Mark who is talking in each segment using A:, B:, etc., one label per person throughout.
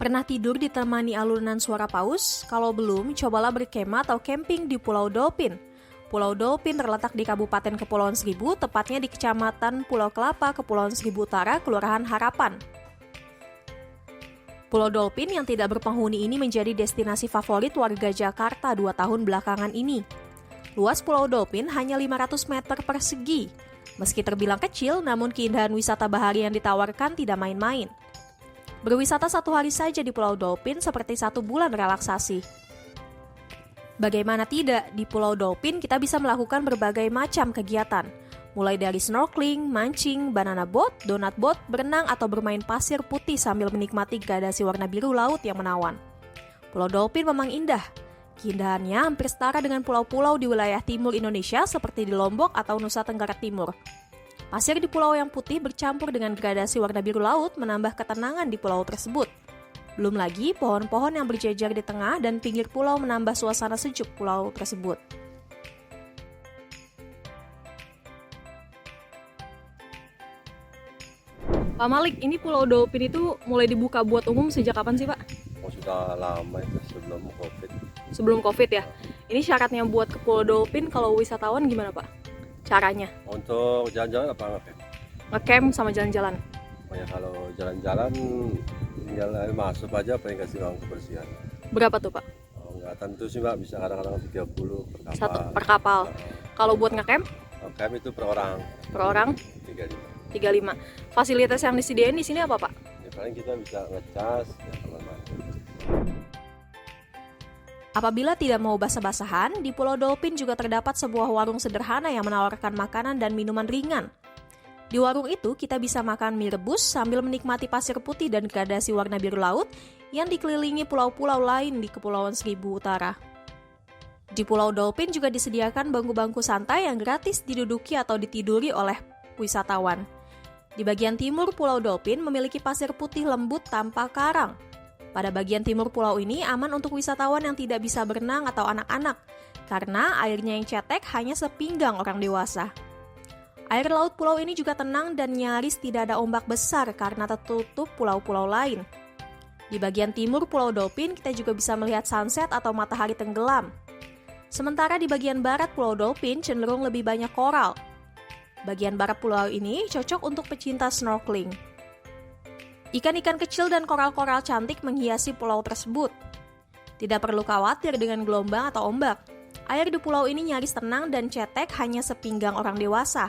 A: Pernah tidur ditemani alunan suara paus? Kalau belum, cobalah berkemah atau camping di Pulau Dolphin. Pulau Dolphin terletak di Kabupaten Kepulauan Seribu, tepatnya di Kecamatan Pulau Kelapa, Kepulauan Seribu Utara, Kelurahan Harapan. Pulau Dolphin yang tidak berpenghuni ini menjadi destinasi favorit warga Jakarta 2 tahun belakangan ini. Luas Pulau Dolphin hanya 500 meter persegi. Meski terbilang kecil, namun keindahan wisata bahari yang ditawarkan tidak main-main. Berwisata 1 hari saja di Pulau Dolphin seperti 1 bulan relaksasi. Bagaimana tidak, di Pulau Dolphin kita bisa melakukan berbagai macam kegiatan. Mulai dari snorkeling, mancing, banana boat, donut boat, berenang atau bermain pasir putih sambil menikmati gradasi warna biru laut yang menawan. Pulau Dolphin memang indah. Keindahannya hampir setara dengan pulau-pulau di wilayah timur Indonesia seperti di Lombok atau Nusa Tenggara Timur. Pasir di pulau yang putih bercampur dengan gradasi warna biru laut menambah ketenangan di pulau tersebut. Belum lagi pohon-pohon yang berjejer di tengah dan pinggir pulau menambah suasana sejuk pulau tersebut. Pak Malik, ini Pulau Dolphin itu mulai dibuka buat umum sejak kapan sih, Pak?
B: Sudah lama itu, sebelum COVID.
A: Sebelum COVID ya? Ini syaratnya buat ke Pulau Dolphin kalau wisatawan gimana, Pak? Caranya?
B: Untuk jalan-jalan apa nge-camp?
A: Nge-camp sama jalan-jalan?
B: Oh ya, kalau jalan-jalan tinggal masuk aja paling kasih uang kebersihan.
A: Berapa tuh, Pak?
B: Oh, nggak tentu sih Mbak, bisa kadang-kadang 30 per kapal.
A: Satu per kapal. Kalau buat nge-camp?
B: Camp itu per orang.
A: Per orang?
B: 35.
A: 35. Fasilitas yang disediain di sini apa, Pak?
B: Ya, paling kita bisa ngecas, ya macam.
A: Apabila tidak mau basah-basahan, di Pulau Dolphin juga terdapat sebuah warung sederhana yang menawarkan makanan dan minuman ringan. Di warung itu, kita bisa makan mie rebus sambil menikmati pasir putih dan gradasi warna biru laut yang dikelilingi pulau-pulau lain di Kepulauan Seribu Utara. Di Pulau Dolphin juga disediakan bangku-bangku santai yang gratis diduduki atau ditiduri oleh wisatawan. Di bagian timur Pulau Dolphin memiliki pasir putih lembut tanpa karang. Pada bagian timur pulau ini aman untuk wisatawan yang tidak bisa berenang atau anak-anak, karena airnya yang cetek hanya sepinggang orang dewasa. Air laut pulau ini juga tenang dan nyaris tidak ada ombak besar karena tertutup pulau-pulau lain. Di bagian timur Pulau Dolphin kita juga bisa melihat sunset atau matahari tenggelam. Sementara di bagian barat Pulau Dolphin cenderung lebih banyak koral. Bagian barat pulau ini cocok untuk pecinta snorkeling. Ikan-ikan kecil dan koral-koral cantik menghiasi pulau tersebut. Tidak perlu khawatir dengan gelombang atau ombak. Air di pulau ini nyaris tenang dan cetek hanya sepinggang orang dewasa.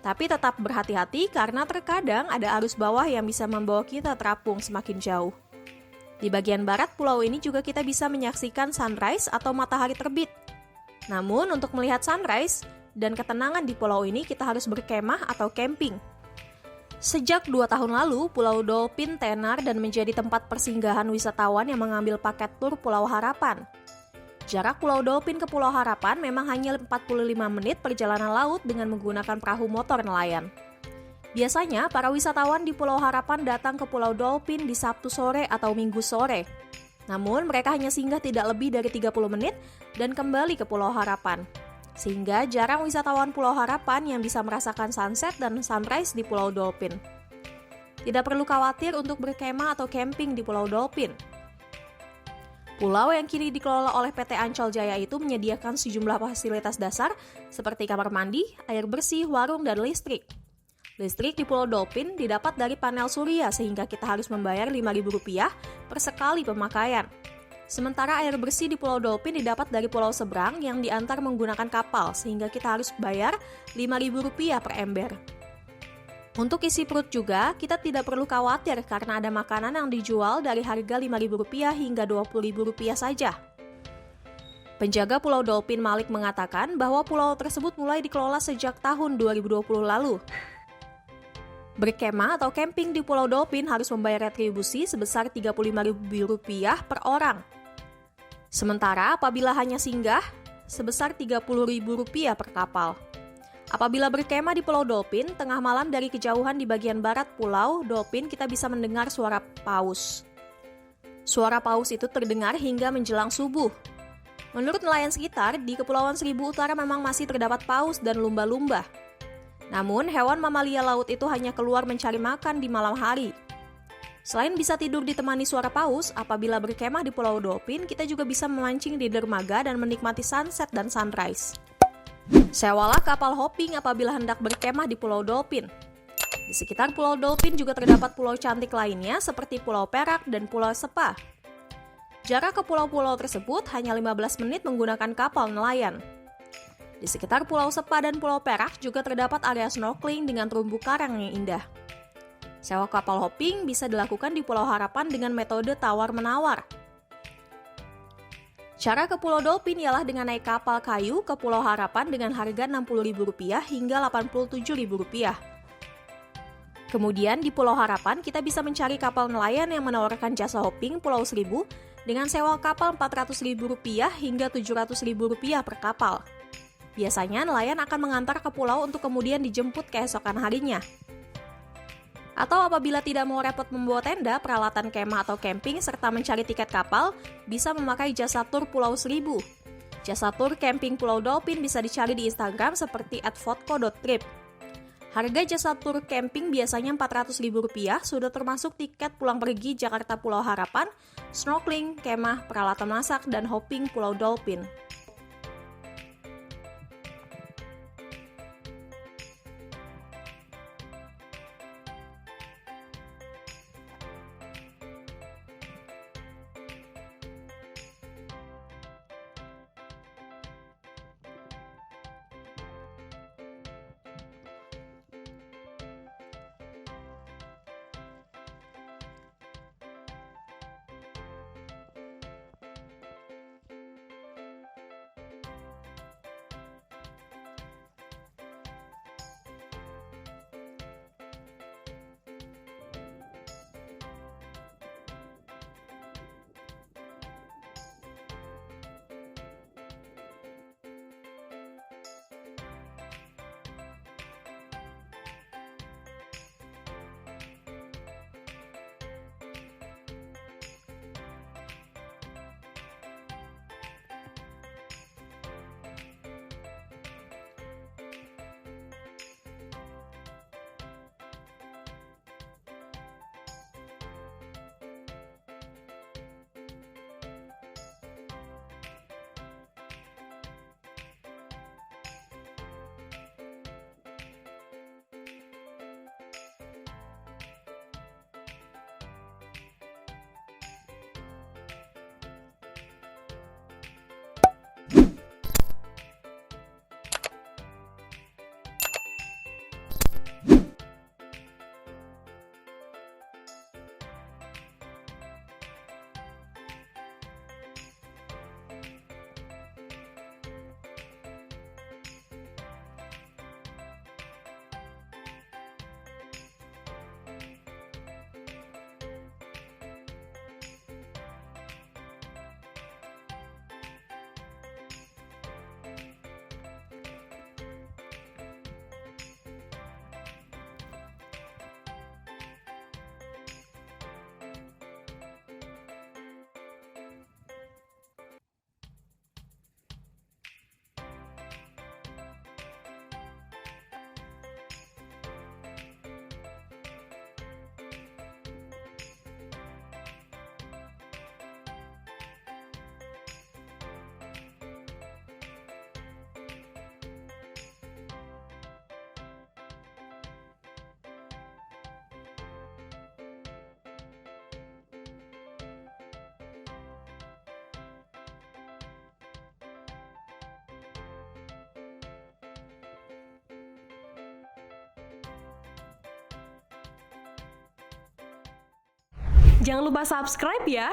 A: Tapi tetap berhati-hati karena terkadang ada arus bawah yang bisa membawa kita terapung semakin jauh. Di bagian barat pulau ini juga kita bisa menyaksikan sunrise atau matahari terbit. Namun untuk melihat sunrise dan ketenangan di pulau ini kita harus berkemah atau camping. Sejak 2 tahun lalu, Pulau Dolphin tenar dan menjadi tempat persinggahan wisatawan yang mengambil paket tur Pulau Harapan. Jarak Pulau Dolphin ke Pulau Harapan memang hanya 45 menit perjalanan laut dengan menggunakan perahu motor nelayan. Biasanya, para wisatawan di Pulau Harapan datang ke Pulau Dolphin di Sabtu sore atau Minggu sore. Namun, mereka hanya singgah tidak lebih dari 30 menit dan kembali ke Pulau Harapan. Sehingga jarang wisatawan Pulau Harapan yang bisa merasakan sunset dan sunrise di Pulau Dolphin. Tidak perlu khawatir untuk berkemah atau camping di Pulau Dolphin. Pulau yang kini dikelola oleh PT Ancol Jaya itu menyediakan sejumlah fasilitas dasar seperti kamar mandi, air bersih, warung, dan listrik. Listrik di Pulau Dolphin didapat dari panel surya sehingga kita harus membayar Rp5.000 per sekali pemakaian. Sementara air bersih di Pulau Dolphin didapat dari pulau seberang yang diantar menggunakan kapal sehingga kita harus bayar Rp5.000 per ember. Untuk isi perut juga, kita tidak perlu khawatir karena ada makanan yang dijual dari harga Rp5.000 hingga Rp20.000 saja. Penjaga Pulau Dolphin Malik mengatakan bahwa pulau tersebut mulai dikelola sejak tahun 2020 lalu. Berkemah atau camping di Pulau Dolphin harus membayar retribusi sebesar Rp35.000 per orang. Sementara apabila hanya singgah, sebesar Rp30.000 per kapal. Apabila berkemah di Pulau Dolphin, tengah malam dari kejauhan di bagian barat Pulau Dolphin kita bisa mendengar suara paus. Suara paus itu terdengar hingga menjelang subuh. Menurut nelayan sekitar, di Kepulauan Seribu Utara memang masih terdapat paus dan lumba-lumba. Namun, hewan mamalia laut itu hanya keluar mencari makan di malam hari. Selain bisa tidur ditemani suara paus, apabila berkemah di Pulau Dolphin, kita juga bisa memancing di dermaga dan menikmati sunset dan sunrise. Sewalah kapal hopping apabila hendak berkemah di Pulau Dolphin. Di sekitar Pulau Dolphin juga terdapat pulau cantik lainnya seperti Pulau Perak dan Pulau Sepa. Jarak ke pulau-pulau tersebut hanya 15 menit menggunakan kapal nelayan. Di sekitar Pulau Sepa dan Pulau Perak juga terdapat area snorkeling dengan terumbu karang yang indah. Sewa kapal hopping bisa dilakukan di Pulau Harapan dengan metode tawar-menawar. Cara ke Pulau Dolphin ialah dengan naik kapal kayu ke Pulau Harapan dengan harga Rp60.000 hingga Rp87.000. Kemudian di Pulau Harapan kita bisa mencari kapal nelayan yang menawarkan jasa hopping Pulau Seribu dengan sewa kapal Rp400.000 hingga Rp700.000 per kapal. Biasanya nelayan akan mengantar ke pulau untuk kemudian dijemput keesokan harinya. Atau apabila tidak mau repot membawa tenda, peralatan kemah atau camping, serta mencari tiket kapal, bisa memakai jasa tur Pulau Seribu. Jasa tur camping Pulau Dolphin bisa dicari di Instagram seperti @fotco.trip. Harga jasa tur camping biasanya Rp400.000, sudah termasuk tiket pulang pergi Jakarta Pulau Harapan, snorkeling, kemah, peralatan masak, dan hopping Pulau Dolphin.
C: Jangan lupa subscribe ya.